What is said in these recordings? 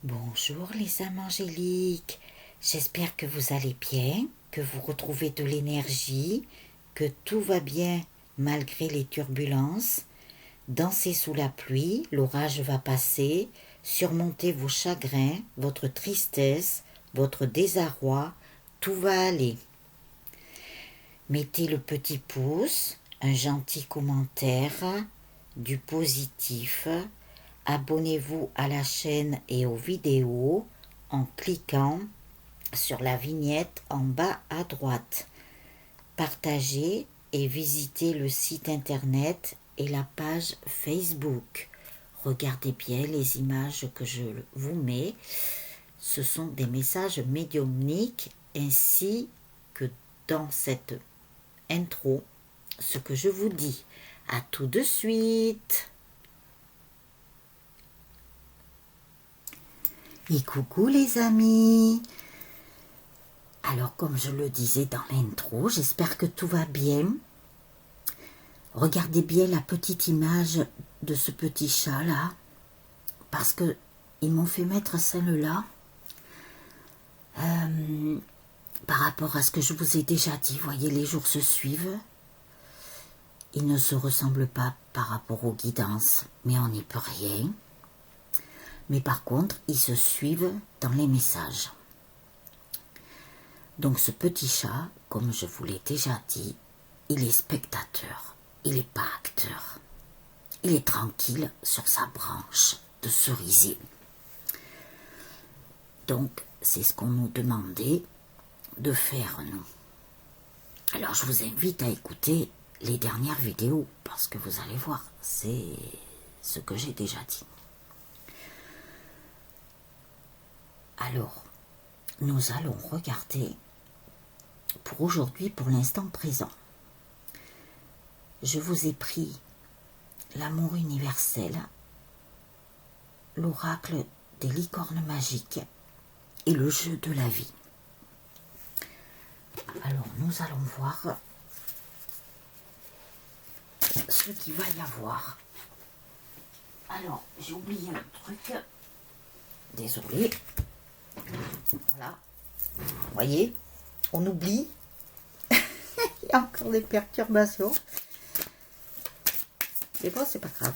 Bonjour les âmes angéliques, j'espère que vous allez bien, que vous retrouvez de l'énergie, que tout va bien malgré les turbulences. Dansez sous la pluie, l'orage va passer, surmontez vos chagrins, votre tristesse, votre désarroi, tout va aller. Mettez le petit pouce, un gentil commentaire, du positif. Abonnez-vous à la chaîne et aux vidéos en cliquant sur la vignette en bas à droite. Partagez et visitez le site internet et la page Facebook. Regardez bien les images que je vous mets. Ce sont des messages médiumniques ainsi que dans cette intro, ce que je vous dis. À tout de suite. Et coucou les amis. Alors comme je le disais dans l'intro, j'espère que tout va bien. Regardez bien la petite image de ce petit chat là, parce que ils m'ont fait mettre celle-là par rapport à ce que je vous ai déjà dit. Voyez, les jours se suivent. Ils ne se ressemblent pas par rapport aux guidances, mais on n'y peut rien. Mais par contre, ils se suivent dans les messages. Donc ce petit chat, comme je vous l'ai déjà dit, il est spectateur, il n'est pas acteur. Il est tranquille sur sa branche de cerisier. Donc c'est ce qu'on nous demandait de faire, nous. Alors je vous invite à écouter les dernières vidéos, parce que vous allez voir, c'est ce que j'ai déjà dit. Alors, nous allons regarder pour aujourd'hui, pour l'instant présent. Je vous ai pris l'amour universel, l'oracle des licornes magiques et le jeu de la vie. Alors, nous allons voir ce qu'il va y avoir. Alors, j'ai oublié un truc. Désolée. Voilà. Vous voyez, on oublie. Il y a encore des perturbations. Mais bon, c'est pas grave.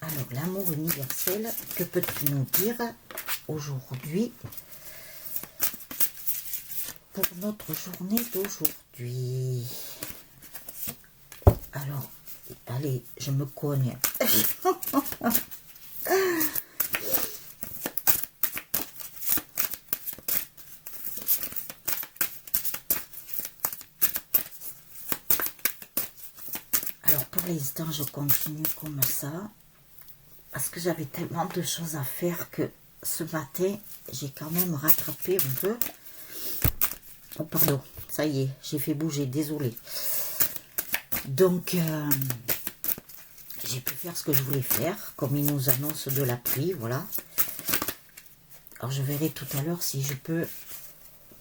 Alors, l'amour universel, que peux-tu nous dire aujourd'hui pour notre journée d'aujourd'hui? Alors, allez, je me cogne. Alors, pour l'instant, je continue comme ça, parce que j'avais tellement de choses à faire que ce matin, j'ai quand même rattrapé un peu. Oh, pardon, ça y est, j'ai fait bouger, désolé. Donc, j'ai pu faire ce que je voulais faire, comme il nous annonce de la pluie, voilà. Alors, je verrai tout à l'heure si je peux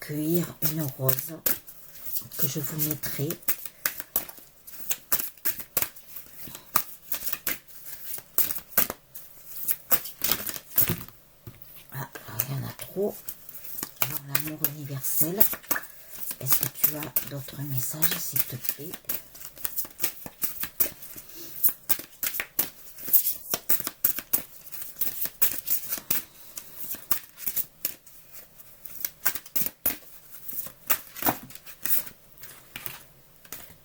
cueillir une rose que je vous mettrai. Ah, il y en a trop. Alors, l'amour universel. Est-ce que tu as d'autres messages, s'il te plaît?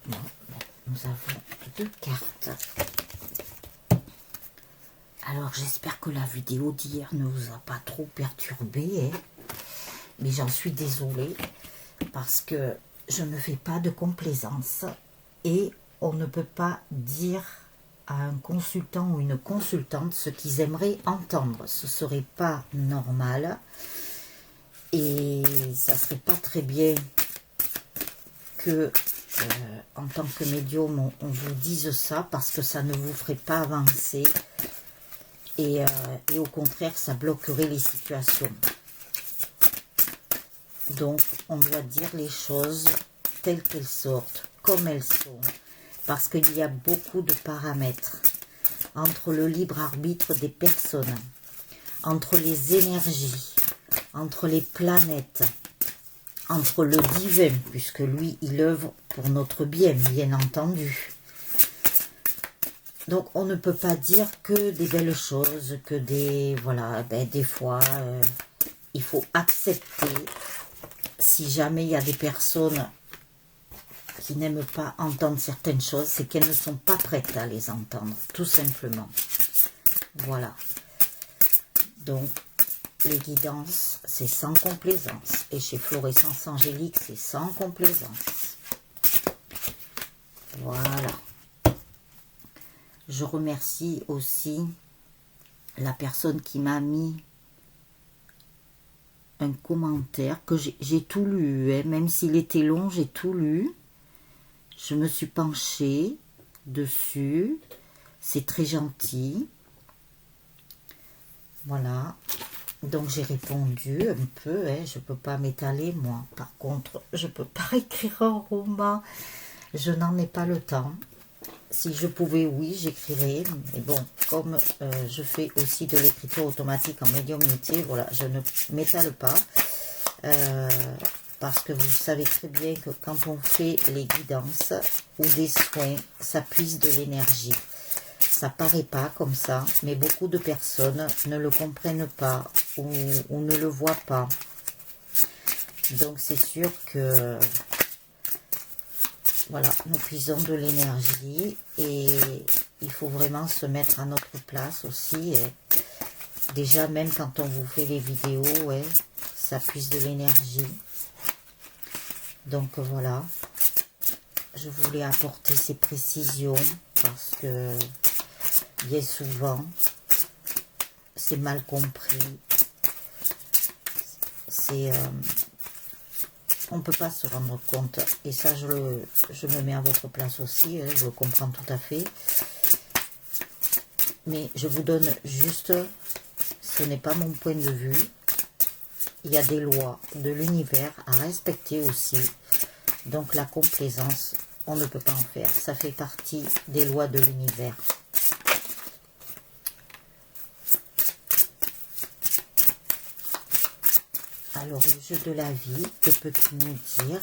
Non, nous avons deux cartes. Alors, j'espère que la vidéo d'hier ne vous a pas trop perturbé, hein, mais j'en suis désolée, parce que je ne fais pas de complaisance et on ne peut pas dire à un consultant ou une consultante ce qu'ils aimeraient entendre. Ce ne serait pas normal et ça ne serait pas très bien que en tant que médium on vous dise ça, parce que ça ne vous ferait pas avancer et au contraire ça bloquerait les situations. Donc on doit dire les choses telles qu'elles sortent, comme elles sont, parce qu'il y a beaucoup de paramètres entre le libre arbitre des personnes, entre les énergies, entre les planètes, entre le divin, puisque lui, il œuvre pour notre bien, bien entendu. Donc, on ne peut pas dire que des belles choses, que des... Voilà, ben, des fois, il faut accepter, si jamais il y a des personnes qui n'aiment pas entendre certaines choses, c'est qu'elles ne sont pas prêtes à les entendre, tout simplement. Voilà. Donc, les guidances, c'est sans complaisance. Et chez Fluorescence Angélique, c'est sans complaisance. Voilà. Je remercie aussi la personne qui m'a mis un commentaire, que j'ai tout lu, hein, même s'il était long, j'ai tout lu. Je me suis penchée dessus. C'est très gentil. Voilà. Donc j'ai répondu un peu, hein, je ne peux pas m'étaler moi. Par contre, je ne peux pas écrire un roman. Je n'en ai pas le temps. Si je pouvais, oui, j'écrirais. Mais bon, comme je fais aussi de l'écriture automatique en médiumnité, voilà, je ne m'étale pas. Parce que vous savez très bien que quand on fait les guidances ou des soins, ça puise de l'énergie. Ça paraît pas comme ça, mais beaucoup de personnes ne le comprennent pas ou ne le voient pas. Donc c'est sûr que voilà, nous puisons de l'énergie et il faut vraiment se mettre à notre place aussi. Et déjà, même quand on vous fait les vidéos, ouais, ça puise de l'énergie. Donc voilà, je voulais apporter ces précisions parce que bien souvent, c'est mal compris. C'est... on ne peut pas se rendre compte. Et ça, je me mets à votre place aussi. Hein, je le comprends tout à fait. Mais je vous donne juste... Ce n'est pas mon point de vue. Il y a des lois de l'univers à respecter aussi. Donc la complaisance, on ne peut pas en faire. Ça fait partie des lois de l'univers. Alors, le jeu de la vie, que peux-tu nous dire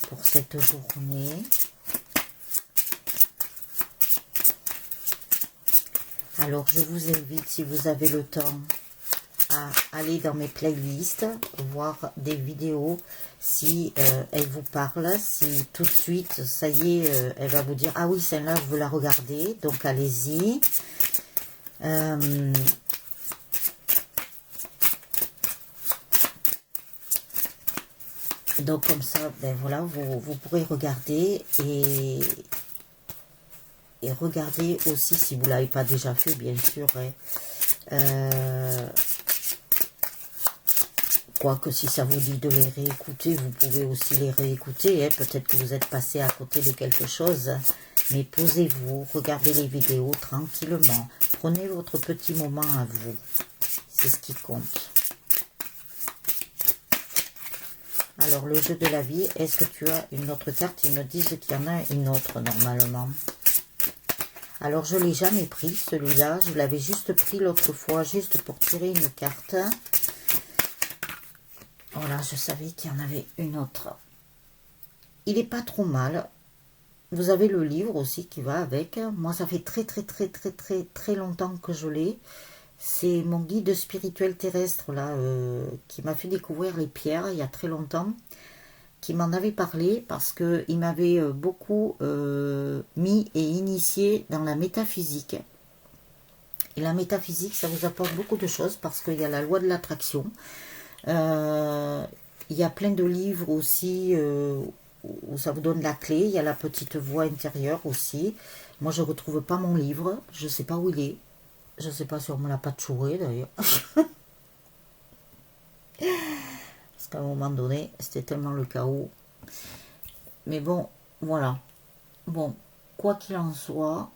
pour cette journée? Alors, je vous invite, si vous avez le temps, à aller dans mes playlists, voir des vidéos, si elles vous parlent, si tout de suite, ça y est, elle va vous dire, ah oui, celle-là, je veux la regarder, donc allez-y. Donc comme ça, ben voilà, vous pourrez regarder et regarder aussi, si vous ne l'avez pas déjà fait, bien sûr, hein, quoique si ça vous dit de les réécouter, vous pouvez aussi les réécouter, hein, peut-être que vous êtes passé à côté de quelque chose, mais posez-vous, regardez les vidéos tranquillement, prenez votre petit moment à vous, c'est ce qui compte. Alors, le jeu de la vie, est-ce que tu as une autre carte? Ils me disent qu'il y en a une autre, normalement. Alors, je ne l'ai jamais pris, celui-là. Je l'avais juste pris l'autre fois, juste pour tirer une carte. Voilà, je savais qu'il y en avait une autre. Il n'est pas trop mal. Vous avez le livre aussi qui va avec. Moi, ça fait très longtemps que je l'ai. C'est mon guide spirituel terrestre là qui m'a fait découvrir les pierres il y a très longtemps, qui m'en avait parlé parce qu'il m'avait beaucoup mis et initié dans la métaphysique. Et la métaphysique, ça vous apporte beaucoup de choses parce qu'il y a la loi de l'attraction. Il y a plein de livres aussi où ça vous donne la clé. Il y a la petite voix intérieure aussi. Moi, je ne retrouve pas mon livre. Je ne sais pas où il est. Je ne sais pas si on me l'a pas chouré d'ailleurs. Parce qu'à un moment donné, c'était tellement le chaos. Mais bon, voilà. Bon, quoi qu'il en soit,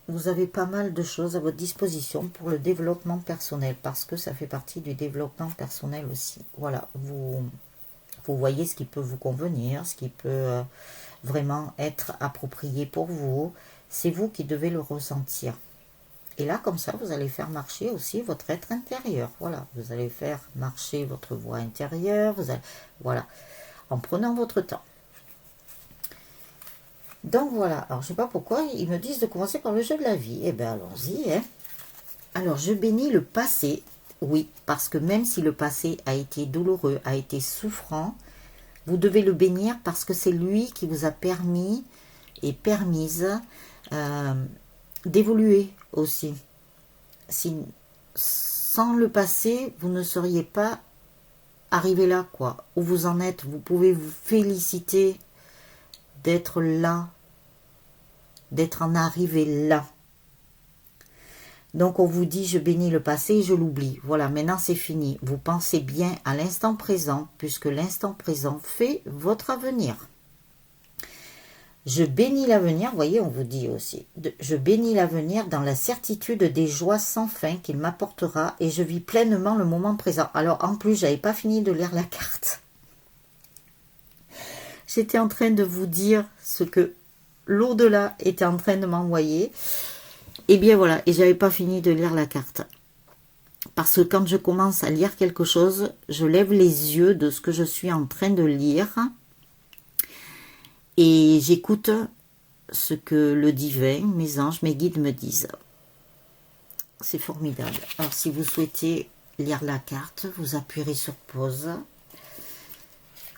vous avez pas mal de choses à votre disposition pour le développement personnel. Parce que ça fait partie du développement personnel aussi. Voilà, vous voyez ce qui peut vous convenir, ce qui peut vraiment être approprié pour vous. C'est vous qui devez le ressentir. Et là, comme ça, vous allez faire marcher aussi votre être intérieur. Voilà, vous allez faire marcher votre voix intérieure. Voilà, en prenant votre temps. Donc voilà, alors je ne sais pas pourquoi, ils me disent de commencer par le jeu de la vie. Eh bien, allons-y. Hein. Alors, je bénis le passé. Oui, parce que même si le passé a été douloureux, a été souffrant, vous devez le bénir parce que c'est lui qui vous a permis et permise d'évoluer aussi. Sans le passé, vous ne seriez pas arrivé là, quoi. Où vous en êtes, vous pouvez vous féliciter d'être là, d'être en arrivé là. Donc on vous dit, je bénis le passé et je l'oublie. Voilà, maintenant c'est fini. Vous pensez bien à l'instant présent, puisque l'instant présent fait votre avenir. Je bénis l'avenir, vous voyez, on vous dit aussi. Je bénis l'avenir dans la certitude des joies sans fin qu'il m'apportera et je vis pleinement le moment présent. Alors en plus, j'avais pas fini de lire la carte. J'étais en train de vous dire ce que l'au-delà était en train de m'envoyer. Et bien voilà, et j'avais pas fini de lire la carte. Parce que quand je commence à lire quelque chose, je lève les yeux de ce que je suis en train de lire et j'écoute ce que le divin, mes anges, mes guides me disent. C'est formidable. Alors si vous souhaitez lire la carte, vous appuierez sur pause.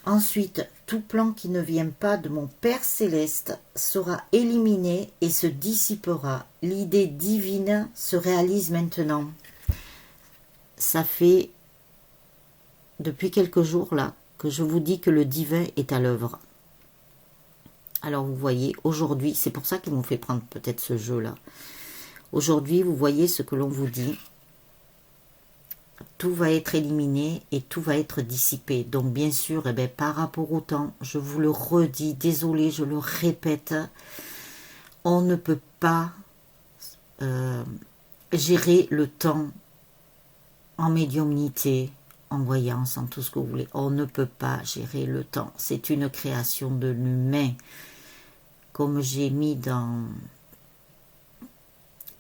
Ensuite, tout plan qui ne vient pas de mon Père Céleste sera éliminé et se dissipera. L'idée divine se réalise maintenant. Ça fait depuis quelques jours là que je vous dis que le divin est à l'œuvre. Alors vous voyez, aujourd'hui, c'est pour ça qu'ils m'ont fait prendre peut-être ce jeu-là. Aujourd'hui, vous voyez ce que l'on vous dit. Tout va être éliminé et tout va être dissipé. Donc bien sûr, eh bien, par rapport au temps, je vous le redis, désolé, je le répète, on ne peut pas gérer le temps en médiumnité, en voyance, en tout ce que vous voulez. On ne peut pas gérer le temps. C'est une création de l'humain. Comme j'ai mis dans...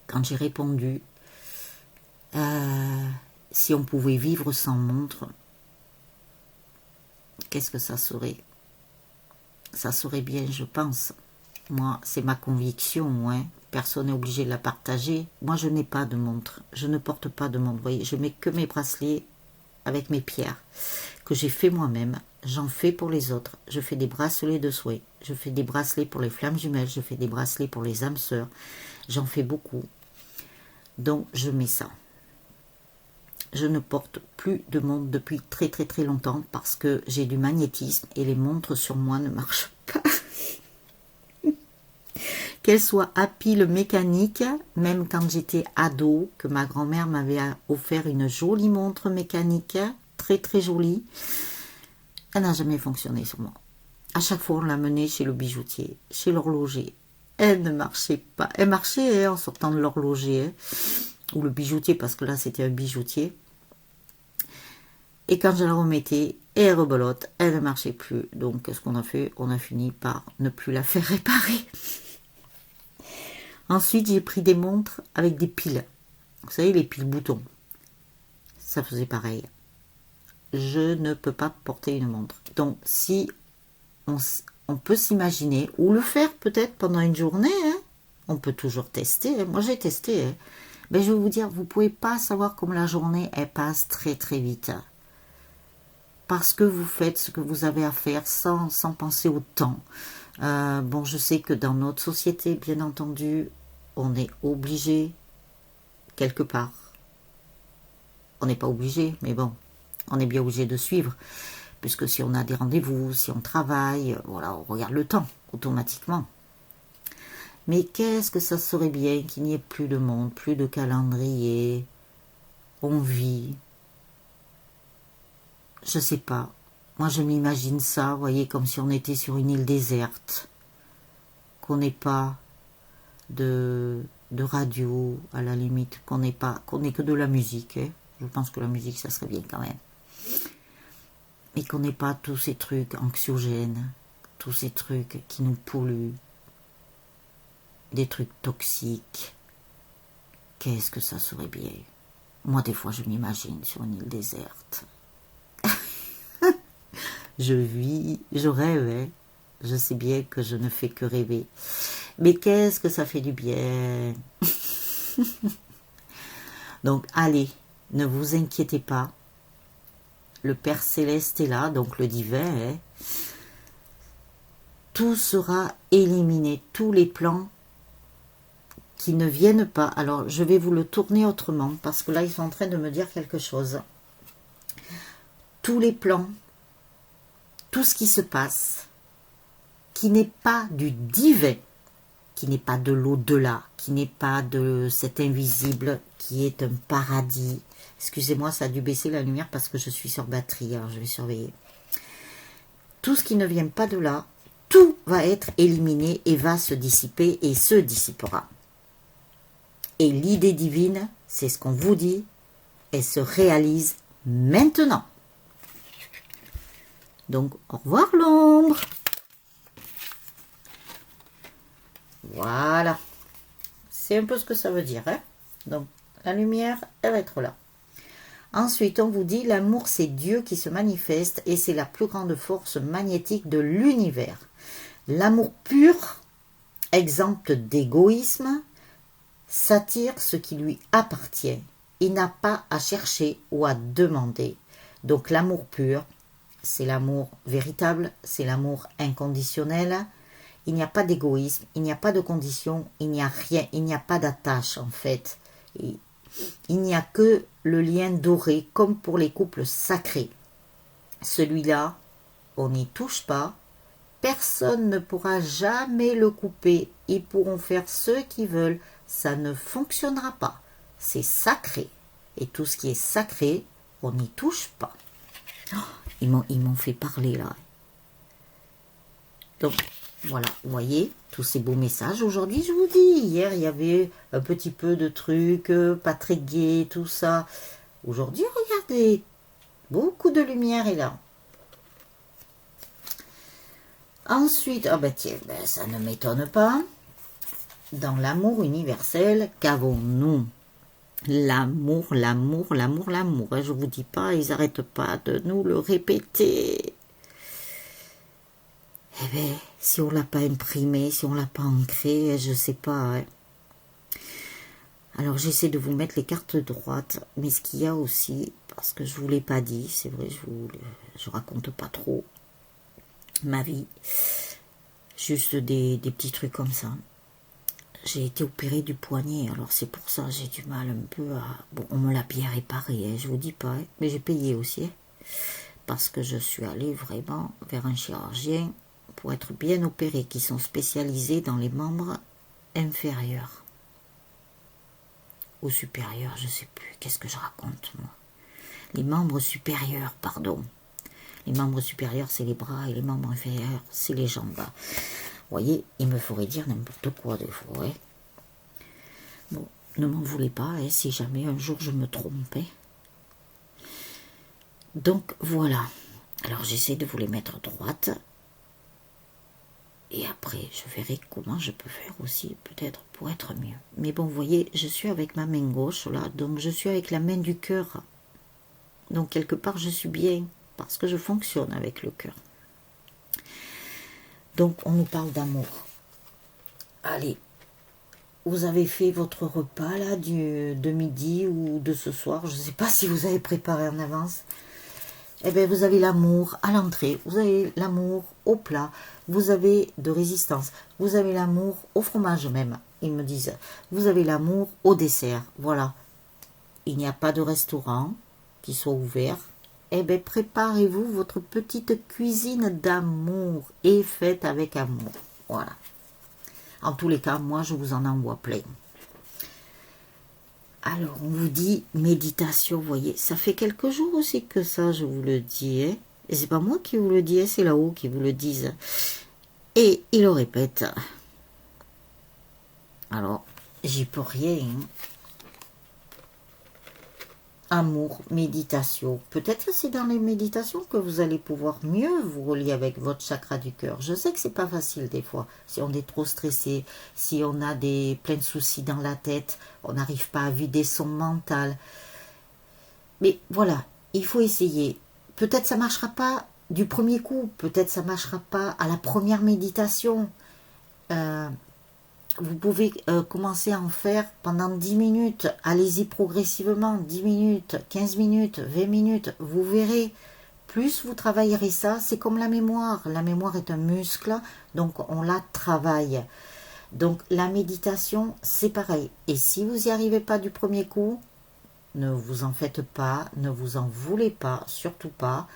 Quand j'ai répondu, si on pouvait vivre sans montre, qu'est-ce que ça serait? Ça serait bien, je pense. Moi, c'est ma conviction, hein. Personne n'est obligé de la partager. Moi, je n'ai pas de montre. Je ne porte pas de montre. Vous voyez, je mets que mes bracelets avec mes pierres que j'ai fait moi-même. J'en fais pour les autres. Je fais des bracelets de souhait. Je fais des bracelets pour les flammes jumelles. Je fais des bracelets pour les âmes sœurs. J'en fais beaucoup. Donc, je mets ça. Je ne porte plus de montre depuis très très très longtemps parce que j'ai du magnétisme et les montres sur moi ne marchent pas. Qu'elles soient à pile mécanique, même quand j'étais ado, que ma grand-mère m'avait offert une jolie montre mécanique, très très jolie, elle n'a jamais fonctionné sur moi. À chaque fois, on l'a menée chez le bijoutier, chez l'horloger. Elle ne marchait pas. Elle marchait en sortant de l'horloger, ou le bijoutier, parce que là, c'était un bijoutier. Et quand je la remettais, et elle rebelote, elle ne marchait plus. Donc, ce qu'on a fait, on a fini par ne plus la faire réparer. Ensuite, j'ai pris des montres avec des piles. Vous savez, les piles boutons. Ça faisait pareil. Je ne peux pas porter une montre. Donc, si on peut s'imaginer, ou le faire peut-être pendant une journée, hein, on peut toujours tester. Hein. Moi, j'ai testé. Hein. Mais je vais vous dire, vous ne pouvez pas savoir comment la journée, elle passe très très vite. Parce que vous faites ce que vous avez à faire sans penser au temps. Bon, je sais que dans notre société, bien entendu, on est obligé, quelque part. On n'est pas obligé, mais bon, on est bien obligé de suivre. Puisque si on a des rendez-vous, si on travaille, voilà, on regarde le temps, automatiquement. Mais qu'est-ce que ça serait bien qu'il n'y ait plus de monde, plus de calendrier. On vit. Je sais pas. Moi, je m'imagine ça, vous voyez, comme si on était sur une île déserte. Qu'on n'ait pas de radio, à la limite. Qu'on n'ait que de la musique. Hein. Je pense que la musique, ça serait bien quand même. Et qu'on n'ait pas tous ces trucs anxiogènes. tous ces trucs qui nous polluent, des trucs toxiques, qu'est-ce que ça serait bien. Moi, des fois, je m'imagine sur une île déserte. Je vis, je rêve, hein. Je sais bien que je ne fais que rêver. Mais qu'est-ce que ça fait du bien. Donc, allez, ne vous inquiétez pas. Le Père Céleste est là, donc le divin, hein. Tout sera éliminé, tous les plans qui ne viennent pas. Alors, je vais vous le tourner autrement, parce que là, ils sont en train de me dire quelque chose. Tous les plans, tout ce qui se passe, qui n'est pas du divin, qui n'est pas de l'au-delà, qui n'est pas de cet invisible, qui est un paradis. Excusez-moi, ça a dû baisser la lumière parce que je suis sur batterie, alors je vais surveiller. Tout ce qui ne vient pas de là, tout va être éliminé et va se dissiper et se dissipera. Et l'idée divine, c'est ce qu'on vous dit, elle se réalise maintenant. Donc, au revoir l'ombre. Voilà. C'est un peu ce que ça veut dire, hein. Donc, la lumière, elle va être là. Ensuite, on vous dit, l'amour, c'est Dieu qui se manifeste et c'est la plus grande force magnétique de l'univers. L'amour pur, exempt d'égoïsme, s'attire ce qui lui appartient. Il n'a pas à chercher ou à demander. Donc, l'amour pur, c'est l'amour véritable, c'est l'amour inconditionnel. Il n'y a pas d'égoïsme, il n'y a pas de condition, il n'y a rien, il n'y a pas d'attache en fait. Il n'y a que le lien doré comme pour les couples sacrés. Celui-là, on n'y touche pas, personne ne pourra jamais le couper. Ils pourront faire ce qu'ils veulent, ça ne fonctionnera pas. C'est sacré. Et tout ce qui est sacré, on n'y touche pas. Oh, ils m'ont fait parler là. Donc, voilà, vous voyez, tous ces beaux messages. Aujourd'hui, je vous dis, hier, il y avait un petit peu de trucs, pas très gai, tout ça. Aujourd'hui, regardez, beaucoup de lumière est là. Ensuite, oh ben tiens, ben ça ne m'étonne pas. Dans l'amour universel, qu'avons-nous? L'amour, l'amour, l'amour, l'amour. Je vous dis pas, ils n'arrêtent pas de nous le répéter. Eh bien, si on ne l'a pas imprimé, si on ne l'a pas ancré, je ne sais pas. Hein. Alors, j'essaie de vous mettre les cartes droites, mais ce qu'il y a aussi, parce que je ne vous l'ai pas dit, c'est vrai, je raconte pas trop ma vie, juste des petits trucs comme ça. J'ai été opérée du poignet, alors c'est pour ça j'ai du mal un peu à... Bon, on me l'a bien réparé, hein, je vous dis pas, hein, mais j'ai payé aussi, hein, parce que je suis allée vraiment vers un chirurgien pour être bien opérés, qui sont spécialisés dans les membres inférieurs ou supérieurs, je ne sais plus, qu'est-ce que je raconte moi. Les membres supérieurs, pardon. Les membres supérieurs, c'est les bras, et les membres inférieurs, c'est les jambes. Vous voyez, il me ferait dire n'importe quoi des fois. Hein. Bon, ne m'en voulez pas, hein, si jamais un jour je me trompais. Donc voilà. Alors j'essaie de vous les mettre droites. Et après, je verrai comment je peux faire aussi, peut-être, pour être mieux. Mais bon, vous voyez, je suis avec ma main gauche, là, donc je suis avec la main du cœur. Donc, quelque part, je suis bien, parce que je fonctionne avec le cœur. Donc, on nous parle d'amour. Allez, vous avez fait votre repas, là, de midi ou de ce soir. Je ne sais pas si vous avez préparé en avance. Eh bien, vous avez l'amour à l'entrée, vous avez l'amour au plat, vous avez de résistance, vous avez l'amour au fromage même, ils me disent. Vous avez l'amour au dessert, voilà. Il n'y a pas de restaurant qui soit ouvert. Eh bien, préparez-vous votre petite cuisine d'amour et faites avec amour. Voilà. En tous les cas, moi, je vous en envoie plein. Alors, on vous dit méditation, vous voyez, ça fait quelques jours aussi que ça, je vous le dis. Hein. Et c'est pas moi qui vous le dis, c'est là-haut qui vous le disent. Et il le répète. Alors, j'y peux rien. Hein. amour, méditation. Peut-être que c'est dans les méditations que vous allez pouvoir mieux vous relier avec votre chakra du cœur. Je sais que c'est pas facile des fois. Si on est trop stressé, si on a plein de soucis dans la tête, on n'arrive pas à vider son mental. Mais voilà, il faut essayer. Peut-être ça marchera pas du premier coup. Peut-être ça marchera pas à la première méditation. Vous pouvez commencer à en faire pendant 10 minutes. Allez-y progressivement, 10 minutes, 15 minutes, 20 minutes. Vous verrez, plus vous travaillerez ça, c'est comme la mémoire. La mémoire est un muscle, donc on la travaille. Donc la méditation, c'est pareil. Et si vous n'y arrivez pas du premier coup, ne vous en faites pas, ne vous en voulez pas, surtout pas.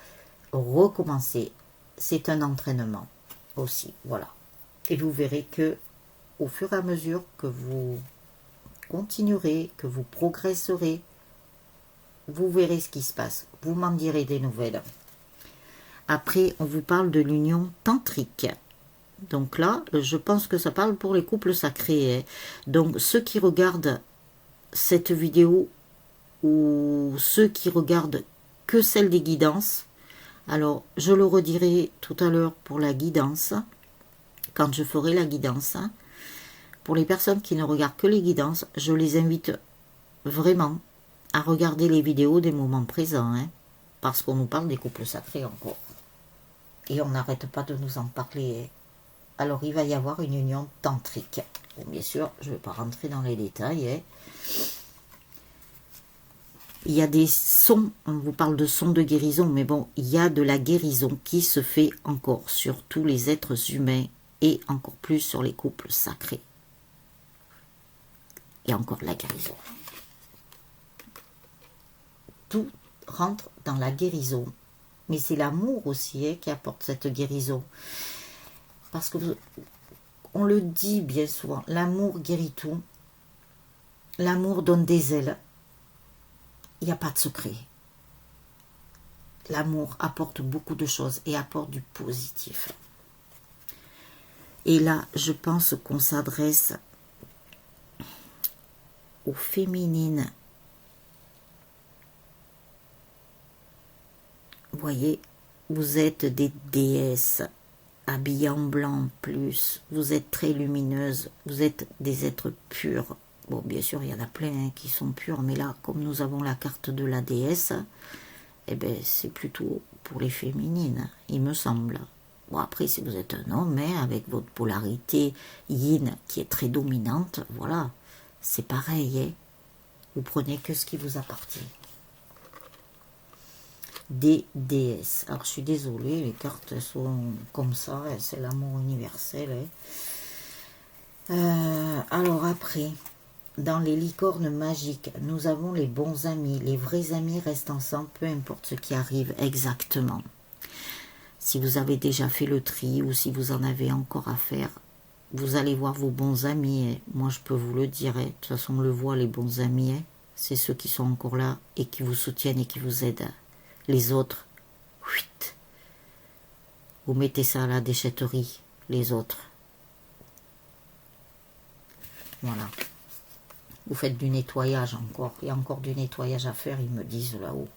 Recommencez. C'est un entraînement aussi, voilà. Et vous verrez que au fur et à mesure que vous continuerez, que vous progresserez, vous verrez ce qui se passe. Vous m'en direz des nouvelles. Après, on vous parle de l'union tantrique. Donc là, je pense que ça parle pour les couples sacrés. Hein. Donc ceux qui regardent cette vidéo ou ceux qui regardent que celle des guidances, alors je le redirai tout à l'heure pour la guidance, quand je ferai la guidance. Pour les personnes qui ne regardent que les guidances, je les invite vraiment à regarder les vidéos des moments présents, hein, parce qu'on nous parle des couples sacrés encore. Et on n'arrête pas de nous en parler. Hein. Alors il va y avoir une union tantrique. Bon, bien sûr, je ne vais pas rentrer dans les détails. Hein. Il y a des sons, on vous parle de sons de guérison, mais bon, il y a de la guérison qui se fait encore sur tous les êtres humains et encore plus sur les couples sacrés. Et encore de la guérison. Tout rentre dans la guérison. Mais c'est l'amour aussi qui apporte cette guérison. Parce que on le dit bien souvent, l'amour guérit tout. L'amour donne des ailes. Il n'y a pas de secret. L'amour apporte beaucoup de choses et apporte du positif. Et là, je pense qu'on s'adresse aux féminines. Vous voyez, vous êtes des déesses, habillées en blanc en plus, vous êtes très lumineuses, vous êtes des êtres purs. Bon, bien sûr, il y en a plein qui sont purs, mais là, comme nous avons la carte de la déesse, eh ben, c'est plutôt pour les féminines, il me semble. Bon, après, si vous êtes un homme, avec votre polarité yin qui est très dominante, voilà, c'est pareil, vous prenez que ce qui vous appartient. Des déesses. Alors, je suis désolée, les cartes sont comme ça, c'est l'amour universel. Alors, après, dans les licornes magiques, nous avons les bons amis. Les vrais amis restent ensemble, peu importe ce qui arrive exactement. Si vous avez déjà fait le tri ou si vous en avez encore à faire, vous allez voir vos bons amis. Moi, je peux vous le dire. De toute façon, on le voit, les bons amis. C'est ceux qui sont encore là et qui vous soutiennent et qui vous aident. Les autres, vous mettez ça à la déchetterie, les autres. Voilà. Vous faites du nettoyage encore. Il y a encore du nettoyage à faire, ils me disent là-haut.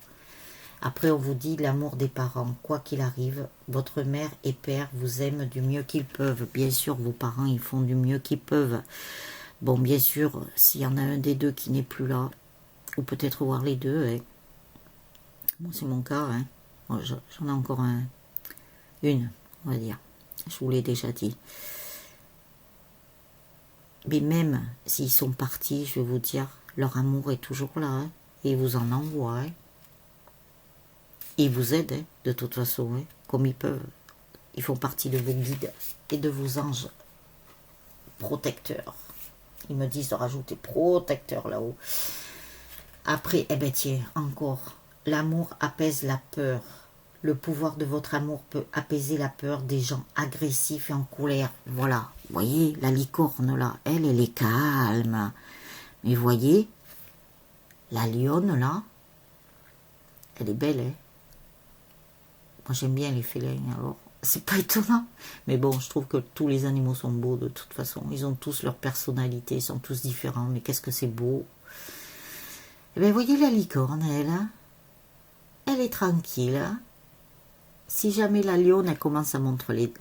Après, on vous dit l'amour des parents. Quoi qu'il arrive, votre mère et père vous aiment du mieux qu'ils peuvent. Bien sûr, vos parents, ils font du mieux qu'ils peuvent. Bon, bien sûr, s'il y en a un des deux qui n'est plus là, ou peut-être voir les deux, Bon, c'est mon cas, Bon, j'en ai encore une, on va dire. Je vous l'ai déjà dit. Mais même s'ils sont partis, je vais vous dire, leur amour est toujours là, et ils vous en envoient, Ils vous aident, de toute façon, comme ils peuvent. Ils font partie de vos guides et de vos anges protecteurs. Ils me disent de rajouter protecteur là-haut. Après, eh ben tiens, encore, l'amour apaise la peur. Le pouvoir de votre amour peut apaiser la peur des gens agressifs et en colère. Voilà, vous voyez, la licorne là, elle est calme. Mais voyez, la lionne là, elle est belle, Moi j'aime bien les félins, alors c'est pas étonnant. Mais bon, je trouve que tous les animaux sont beaux de toute façon. Ils ont tous leur personnalité, ils sont tous différents. Mais qu'est-ce que c'est beau. Eh bien, voyez la licorne, elle est tranquille. Si jamais la lionne, elle commence à montrer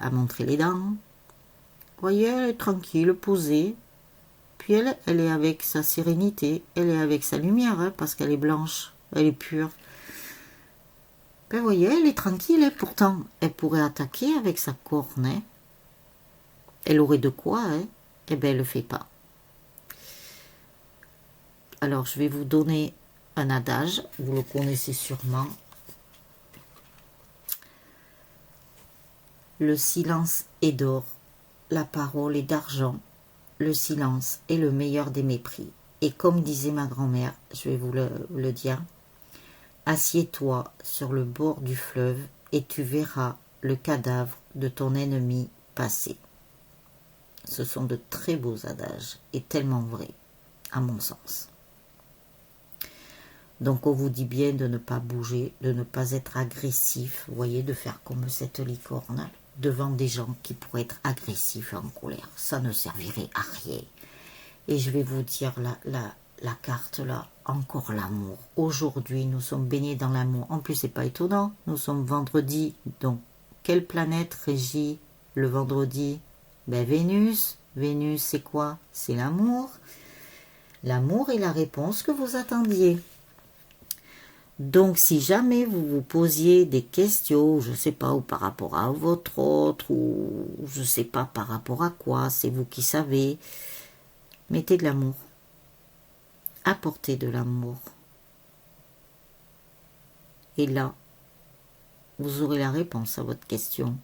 les dents, vous voyez, elle est tranquille, posée. Puis elle est avec sa sérénité, elle est avec sa lumière, parce qu'elle est blanche, elle est pure. Ben, vous voyez, elle est tranquille, et pourtant, elle pourrait attaquer avec sa corne. Elle aurait de quoi, eh bien, elle ne le fait pas. Alors, je vais vous donner un adage, vous le connaissez sûrement. Le silence est d'or, la parole est d'argent, le silence est le meilleur des mépris. Et comme disait ma grand-mère, je vais vous le dire, assieds-toi sur le bord du fleuve et tu verras le cadavre de ton ennemi passer. Ce sont de très beaux adages et tellement vrais, à mon sens. Donc on vous dit bien de ne pas bouger, de ne pas être agressif, vous voyez, de faire comme cette licorne devant des gens qui pourraient être agressifs et en colère. Ça ne servirait à rien. Et je vais vous dire la carte là, encore l'amour. Aujourd'hui, nous sommes baignés dans l'amour. En plus, c'est pas étonnant, nous sommes vendredi. Donc, quelle planète régit le vendredi? Ben, Vénus. Vénus, c'est quoi? C'est l'amour. L'amour est la réponse que vous attendiez. Donc, si jamais vous vous posiez des questions, je ne sais pas, ou par rapport à votre autre, ou je ne sais pas par rapport à quoi, c'est vous qui savez, mettez de l'amour. Apportez de l'amour. Et là, vous aurez la réponse à votre question.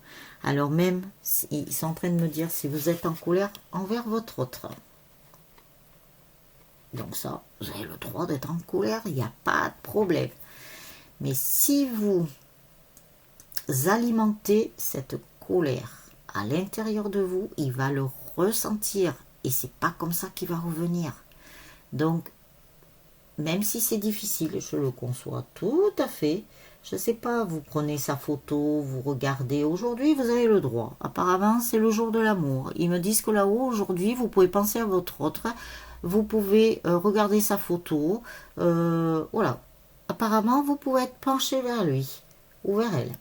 Alors même, ils sont en train de me dire si vous êtes en colère envers votre autre. Donc ça, vous avez le droit d'être en colère, il n'y a pas de problème. Mais si vous alimentez cette colère à l'intérieur de vous, il va le ressentir. Et c'est pas comme ça qu'il va revenir. Donc, même si c'est difficile, je le conçois tout à fait. Je ne sais pas, vous prenez sa photo, vous regardez. Aujourd'hui, vous avez le droit. Apparemment, c'est le jour de l'amour. Ils me disent que là-haut, aujourd'hui, vous pouvez penser à votre autre. Vous pouvez regarder sa photo. Voilà. Apparemment, vous pouvez être penché vers lui ou vers elle.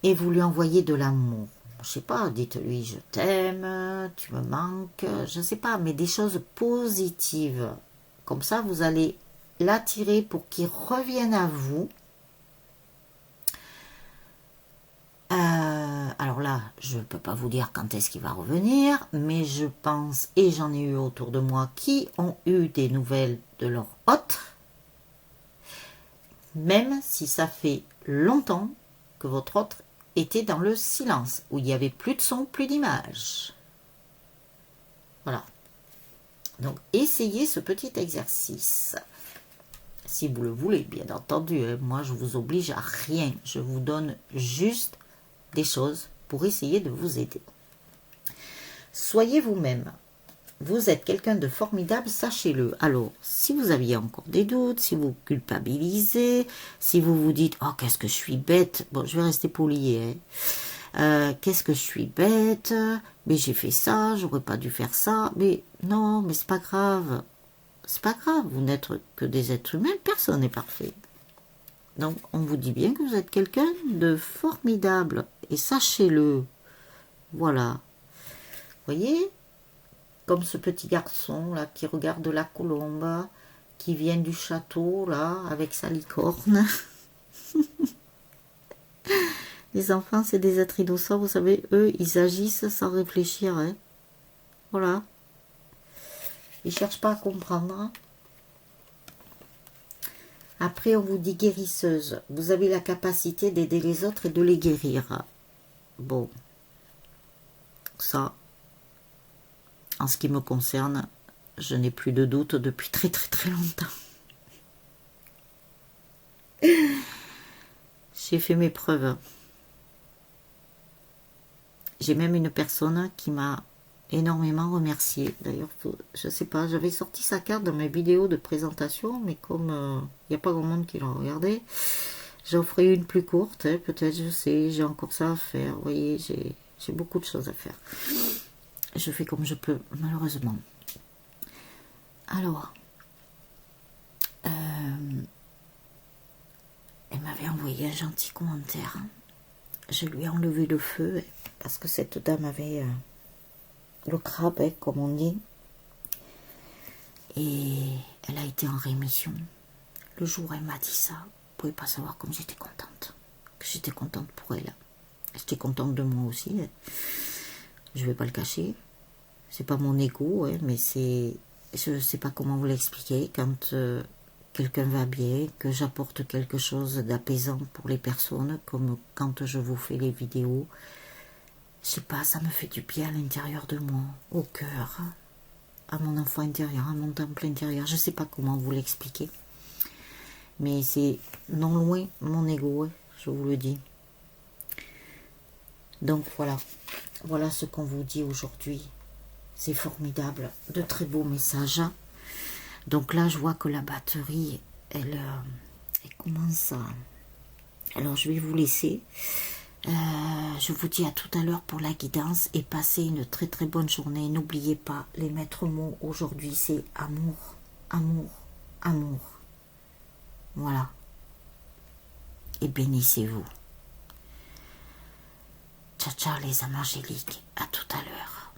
Et vous lui envoyez de l'amour. Je sais pas, dites-lui je t'aime, tu me manques, je sais pas, mais des choses positives. Comme ça, vous allez l'attirer pour qu'il revienne à vous. Alors là, je ne peux pas vous dire quand est-ce qu'il va revenir, mais je pense, et j'en ai eu autour de moi, qui ont eu des nouvelles de leur hôte, même si ça fait longtemps que votre hôte était dans le silence, où il n'y avait plus de son, plus d'image. Voilà. Donc, essayez ce petit exercice. Si vous le voulez, bien entendu. Moi, je vous oblige à rien. Je vous donne juste des choses pour essayer de vous aider. Soyez vous-même. Vous êtes quelqu'un de formidable, sachez-le. Alors, si vous aviez encore des doutes, si vous culpabilisez, si vous vous dites « Oh, qu'est-ce que je suis bête !» Bon, je vais rester polie, qu'est-ce que je suis bête, mais j'ai fait ça, j'aurais pas dû faire ça, mais non, mais c'est pas grave. C'est pas grave, vous n'êtes que des êtres humains, personne n'est parfait. Donc, on vous dit bien que vous êtes quelqu'un de formidable, et sachez-le. Voilà. Vous voyez, comme ce petit garçon là qui regarde la colombe, qui vient du château là avec sa licorne. Les enfants, c'est des êtres innocents, vous savez, eux, ils agissent sans réfléchir. Voilà. Ils ne cherchent pas à comprendre. Après, on vous dit guérisseuse. Vous avez la capacité d'aider les autres et de les guérir. Bon. Ça, en ce qui me concerne, je n'ai plus de doute depuis très très très longtemps. J'ai fait mes preuves. J'ai même une personne qui m'a énormément remercié. D'ailleurs, je sais pas, j'avais sorti sa carte dans mes vidéos de présentation, mais comme il n'y a pas grand monde qui l'a regardé, j'en ferai une plus courte, peut-être, je sais, j'ai encore ça à faire. Vous voyez, j'ai beaucoup de choses à faire. Je fais comme je peux, malheureusement. Alors, elle m'avait envoyé un gentil commentaire. Je lui ai enlevé le feu parce que cette dame avait le crabe, comme on dit. Et elle a été en rémission. Le jour où elle m'a dit ça, vous pouvez pas savoir comme j'étais contente. Que j'étais contente pour elle. J'étais contente de moi aussi. Je vais pas le cacher. C'est pas mon ego, mais c'est... Je sais pas comment vous l'expliquer. Quand quelqu'un va bien, que j'apporte quelque chose d'apaisant pour les personnes, comme quand je vous fais les vidéos, je sais pas, ça me fait du bien à l'intérieur de moi, au cœur, à mon enfant intérieur, à mon temple intérieur. Je sais pas comment vous l'expliquer. Mais c'est non loin mon ego, je vous le dis. Donc voilà ce qu'on vous dit aujourd'hui. C'est formidable, de très beaux messages. Donc là, je vois que la batterie, elle commence à... Alors, je vais vous laisser. Je vous dis à tout à l'heure pour la guidance et passez une très très bonne journée. N'oubliez pas, les maîtres mots aujourd'hui, c'est amour, amour, amour. Voilà. Et bénissez-vous. Ciao, ciao les âmes angéliques. À tout à l'heure.